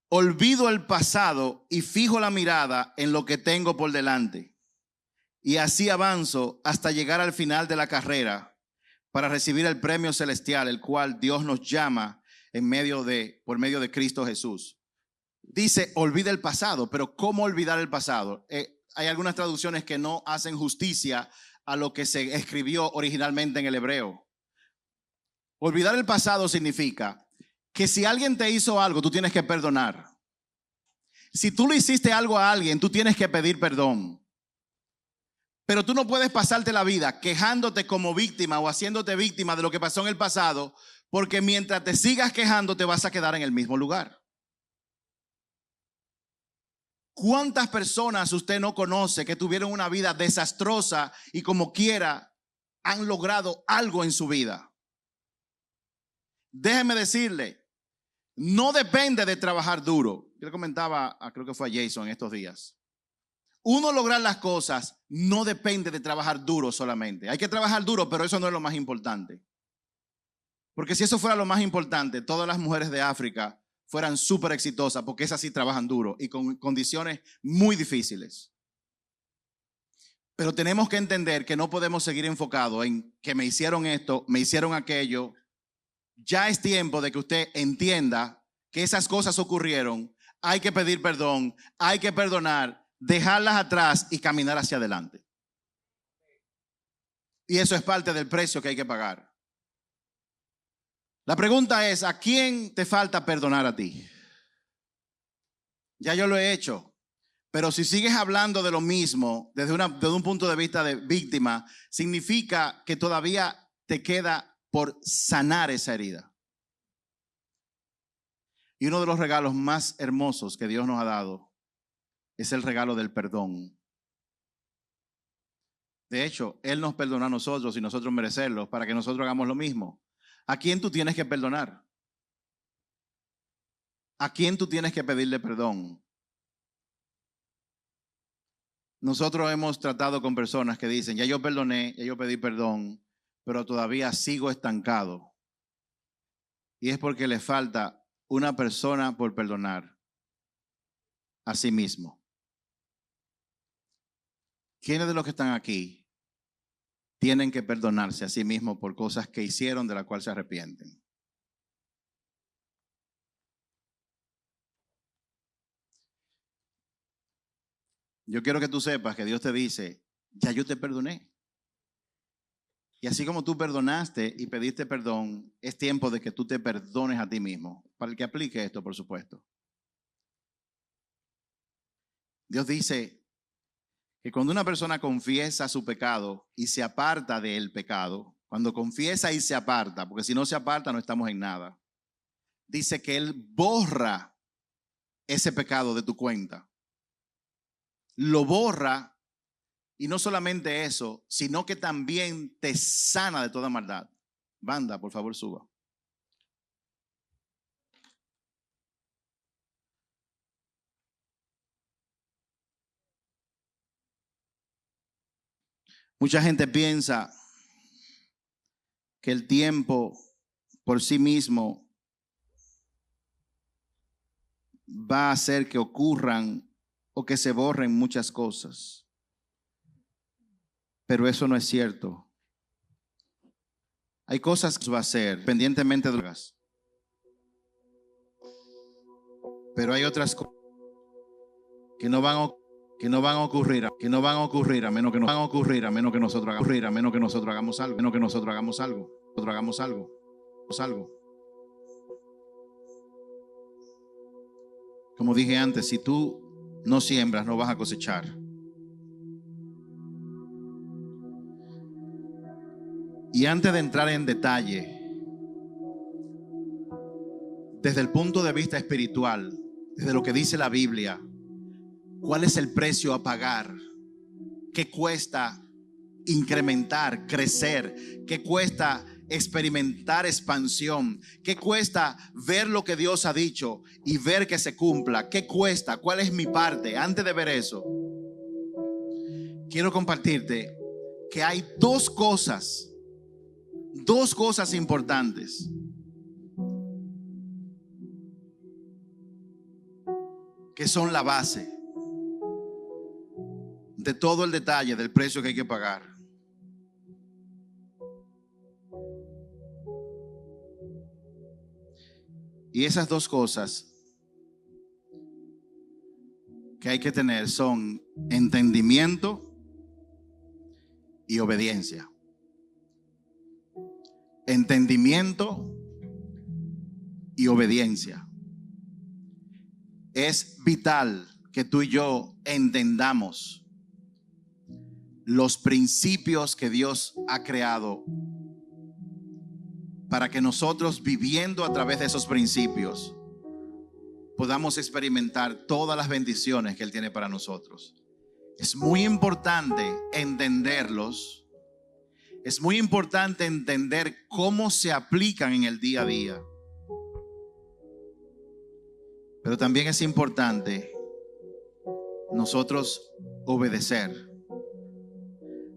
Olvido el pasado y fijo la mirada en lo que tengo por delante. Y así avanzo hasta llegar al final de la carrera para recibir el premio celestial, el cual Dios nos llama por medio de Cristo Jesús. Dice, olvida el pasado, pero ¿cómo olvidar el pasado? Hay algunas traducciones que no hacen justicia a lo que se escribió originalmente en el hebreo. Olvidar el pasado significa que si alguien te hizo algo, tú tienes que perdonar. Si tú le hiciste algo a alguien, tú tienes que pedir perdón. Pero tú no puedes pasarte la vida quejándote como víctima o haciéndote víctima de lo que pasó en el pasado, porque mientras te sigas quejando te vas a quedar en el mismo lugar. ¿Cuántas personas usted no conoce que tuvieron una vida desastrosa y como quiera han logrado algo en su vida? Déjeme decirle, no depende de trabajar duro. Yo le comentaba, creo que fue a Jason estos días. Uno lograr las cosas no depende de trabajar duro solamente. Hay que trabajar duro, pero eso no es lo más importante. Porque si eso fuera lo más importante, todas las mujeres de África fueran súper exitosas, porque esas sí trabajan duro y con condiciones muy difíciles. Pero tenemos que entender que no podemos seguir enfocados en que me hicieron esto, me hicieron aquello. Ya es tiempo de que usted entienda que esas cosas ocurrieron. Hay que pedir perdón, hay que perdonar, dejarlas atrás y caminar hacia adelante. Y eso es parte del precio que hay que pagar. La pregunta es, ¿a quién te falta perdonar a ti? Ya yo lo he hecho, pero si sigues hablando de lo mismo desde un punto de vista de víctima, significa que todavía te queda por sanar esa herida. Y uno de los regalos más hermosos que Dios nos ha dado es el regalo del perdón. De hecho, Él nos perdonó a nosotros y nosotros merecerlo para que nosotros hagamos lo mismo. ¿A quién tú tienes que perdonar? ¿A quién tú tienes que pedirle perdón? Nosotros hemos tratado con personas que dicen, ya yo perdoné, ya yo pedí perdón, pero todavía sigo estancado. Y es porque le falta una persona por perdonar a sí mismo. ¿Quiénes de los que están aquí tienen que perdonarse a sí mismos por cosas que hicieron de las cuales se arrepienten? Yo quiero que tú sepas que Dios te dice, ya yo te perdoné. Y así como tú perdonaste y pediste perdón, es tiempo de que tú te perdones a ti mismo. Para el que aplique esto, por supuesto. Dios dice que cuando una persona confiesa su pecado y se aparta del pecado, cuando confiesa y se aparta, porque si no se aparta no estamos en nada, dice que Él borra ese pecado de tu cuenta. Lo borra y no solamente eso, sino que también te sana de toda maldad. Banda, por favor, suba. Mucha gente piensa que el tiempo por sí mismo va a hacer que ocurran o que se borren muchas cosas. Pero eso no es cierto. Hay cosas que va a hacer, independientemente de lo que hagas. Pero hay otras cosas que no van a ocurrir que no van a ocurrir, a menos que nosotros hagamos algo, algo. Como dije antes, si tú no siembras, no vas a cosechar. Y antes de entrar en detalle, desde el punto de vista espiritual, desde lo que dice la Biblia, ¿cuál es el precio a pagar? ¿Qué cuesta incrementar, crecer? ¿Qué cuesta experimentar expansión? ¿Qué cuesta ver lo que Dios ha dicho y ver que se cumpla? ¿Qué cuesta? ¿Cuál es mi parte? Antes de ver eso, quiero compartirte que hay dos cosas importantes que son la base de todo el detalle del precio que hay que pagar. Y esas dos cosas que hay que tener son entendimiento y obediencia. Entendimiento y obediencia. Es vital que tú y yo entendamos los principios que Dios ha creado para que nosotros, viviendo a través de esos principios, podamos experimentar todas las bendiciones que Él tiene para nosotros. Es muy importante entenderlos. Es muy importante entender cómo se aplican en el día a día. Pero también es importante nosotros obedecer,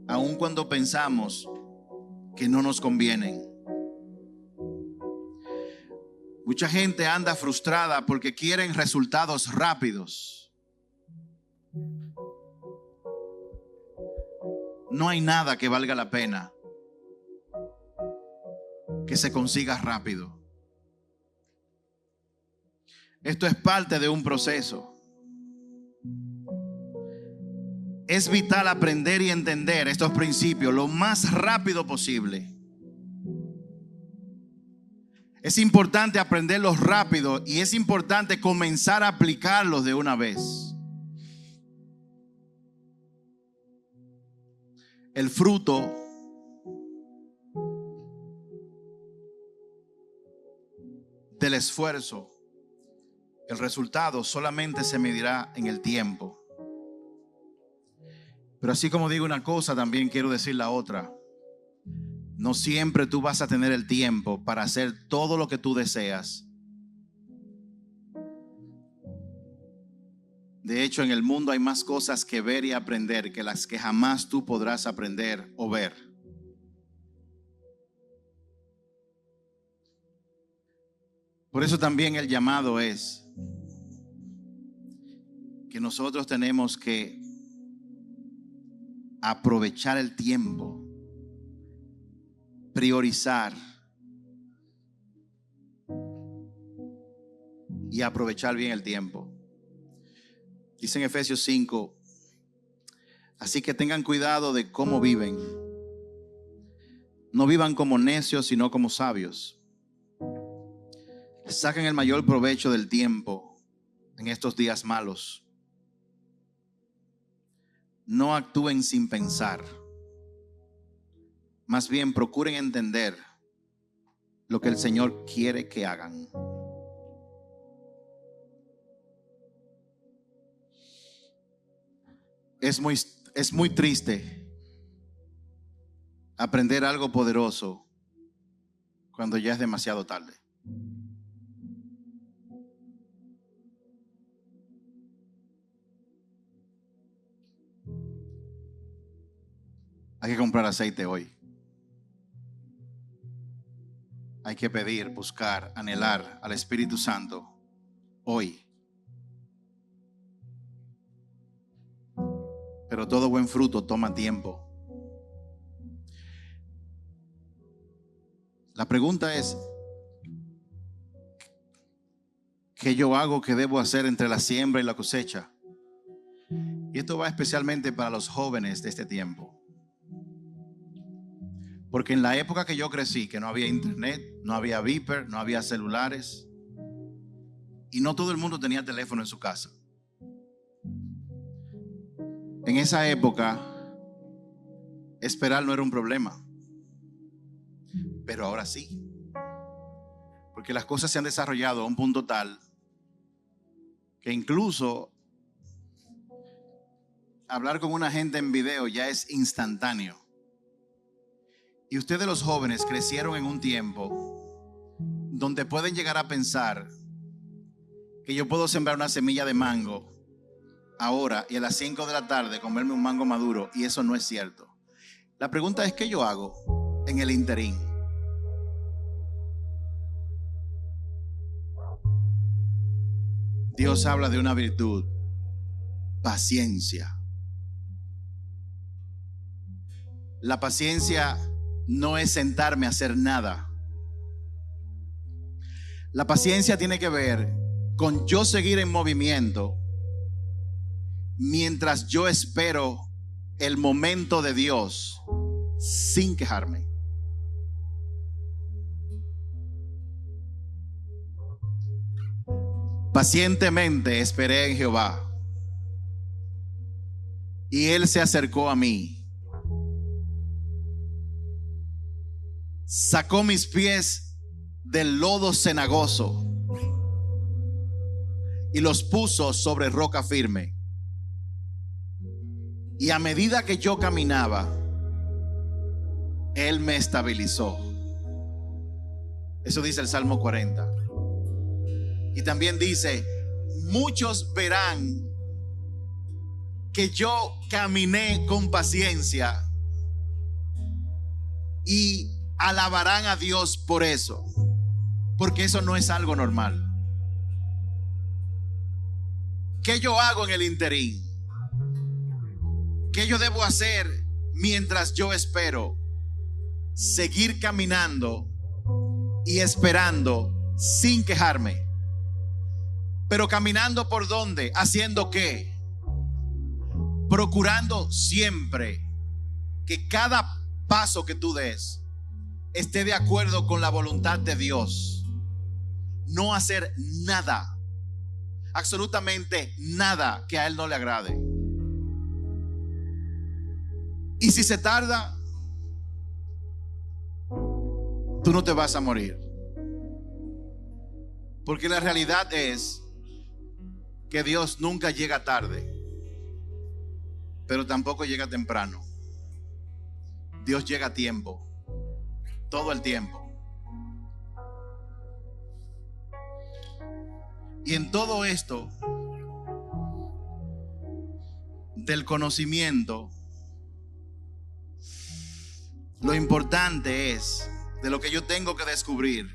aun cuando pensamos que no nos convienen. Mucha gente anda frustrada porque quieren resultados rápidos. No hay nada que valga la pena que se consiga rápido. Esto es parte de un proceso. Es vital aprender y entender estos principios lo más rápido posible. Es importante aprenderlos rápido y es importante comenzar a aplicarlos de una vez. El fruto del esfuerzo, el resultado solamente se medirá en el tiempo. Pero así como digo una cosa, también quiero decir la otra. No siempre tú vas a tener el tiempo para hacer todo lo que tú deseas. De hecho, en el mundo hay más cosas que ver y aprender que las que jamás tú podrás aprender o ver. Por eso también el llamado es que nosotros tenemos que aprovechar el tiempo, priorizar y aprovechar bien el tiempo. Dice en Efesios 5, así que tengan cuidado de cómo viven. No vivan como necios, sino como sabios. Saquen el mayor provecho del tiempo en estos días malos. No actúen sin pensar. Más bien procuren entender lo que el Señor quiere que hagan. Es muy triste aprender algo poderoso cuando ya es demasiado tarde. Hay que comprar aceite hoy. Hay que pedir, buscar, anhelar al Espíritu Santo hoy. Pero todo buen fruto toma tiempo. La pregunta es, ¿qué yo hago? ¿Qué debo hacer entre la siembra y la cosecha? Y esto va especialmente para los jóvenes de este tiempo. Porque en la época que yo crecí, que no había internet, no había Viper, no había celulares, y no todo el mundo tenía teléfono en su casa. En esa época, esperar no era un problema. Pero ahora sí. Porque las cosas se han desarrollado a un punto tal que incluso hablar con una gente en video ya es instantáneo. Y ustedes los jóvenes crecieron en un tiempo donde pueden llegar a pensar que yo puedo sembrar una semilla de mango ahora y a las 5 de la tarde comerme un mango maduro, y eso no es cierto. La pregunta es, ¿qué yo hago en el interín? Dios habla de una virtud: paciencia. La paciencia no es sentarme a hacer nada. La paciencia tiene que ver con yo seguir en movimiento mientras yo espero el momento de Dios sin quejarme. Pacientemente esperé en Jehová, y Él se acercó a mí. Sacó mis pies del lodo cenagoso y los puso sobre roca firme. Y a medida que yo caminaba, Él me estabilizó. Eso dice el Salmo 40. Y también dice: muchos verán que yo caminé con paciencia y alabarán a Dios por eso, porque eso no es algo normal. ¿Qué yo hago en el interín? ¿Qué yo debo hacer mientras yo espero? Seguir caminando y esperando sin quejarme. Pero caminando ¿por dónde? ¿Haciendo qué? Procurando siempre que cada paso que tú des esté de acuerdo con la voluntad de Dios. No hacer nada, absolutamente nada que a Él no le agrade. Y si se tarda, tú no te vas a morir. Porque la realidad es que Dios nunca llega tarde, pero tampoco llega temprano. Dios llega a tiempo, todo el tiempo. Y en todo esto del conocimiento, lo importante es, de lo que yo tengo que descubrir,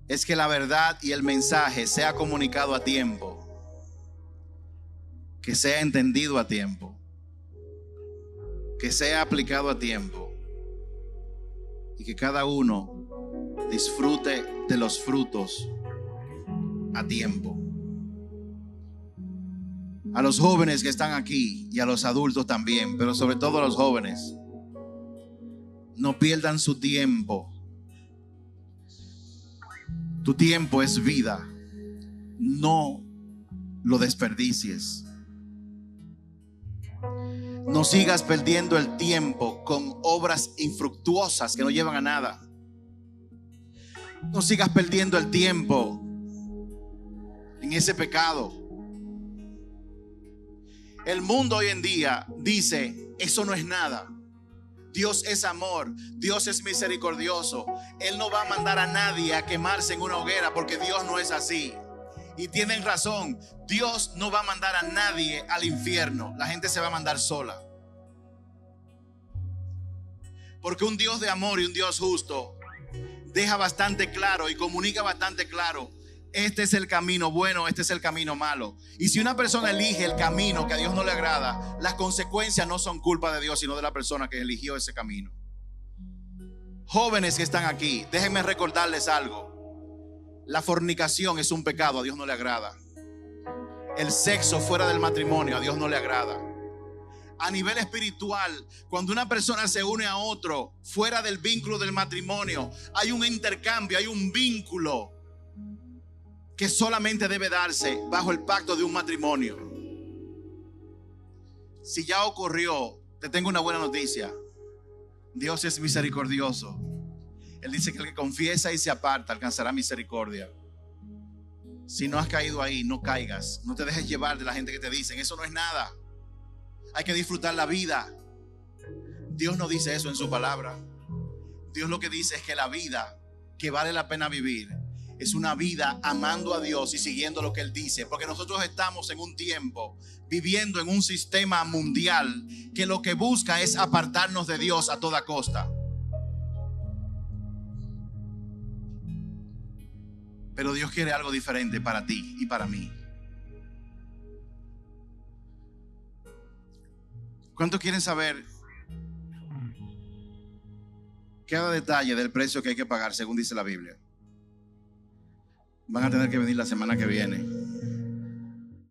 es que la verdad y el mensaje sea comunicado a tiempo, que sea entendido a tiempo, que sea aplicado a tiempo, y que cada uno disfrute de los frutos a tiempo. A los jóvenes que están aquí y a los adultos también, pero sobre todo a los jóvenes, no pierdan su tiempo. Tu tiempo es vida, no lo desperdicies. No sigas perdiendo el tiempo con obras infructuosas que no llevan a nada. No sigas perdiendo el tiempo en ese pecado. El mundo hoy en día dice: eso no es nada. Dios es amor, Dios es misericordioso. Él no va a mandar a nadie a quemarse en una hoguera, porque Dios no es así. Y tienen razón, Dios no va a mandar a nadie al infierno. La gente se va a mandar sola. Porque un Dios de amor y un Dios justo deja bastante claro y comunica bastante claro: este es el camino bueno, este es el camino malo. Y si una persona elige el camino que a Dios no le agrada, las consecuencias no son culpa de Dios, sino de la persona que eligió ese camino. Jóvenes que están aquí, déjenme recordarles algo: la fornicación es un pecado, a Dios no le agrada. el sexo fuera del matrimonio a Dios no le agrada. A nivel espiritual, cuando una persona se une a otro fuera del vínculo del matrimonio, hay un intercambio, hay un vínculo que solamente debe darse bajo el pacto de un matrimonio. Si ya ocurrió, te tengo una buena noticia. Dios es misericordioso. Él dice que el que confiesa y se aparta alcanzará misericordia. Si no has caído ahí, no caigas. No te dejes llevar de la gente que te dicen eso no es nada. Hay que disfrutar la vida. Dios no dice eso en su palabra. Dios lo que dice es que la vida que vale la pena vivir es una vida amando a Dios y siguiendo lo que Él dice. Porque nosotros estamos en un tiempo viviendo en un sistema mundial que lo que busca es apartarnos de Dios a toda costa. Pero Dios quiere algo diferente para ti y para mí. ¿Cuántos quieren saber cada detalle del precio que hay que pagar según dice la Biblia? Van a tener que venir la semana que viene.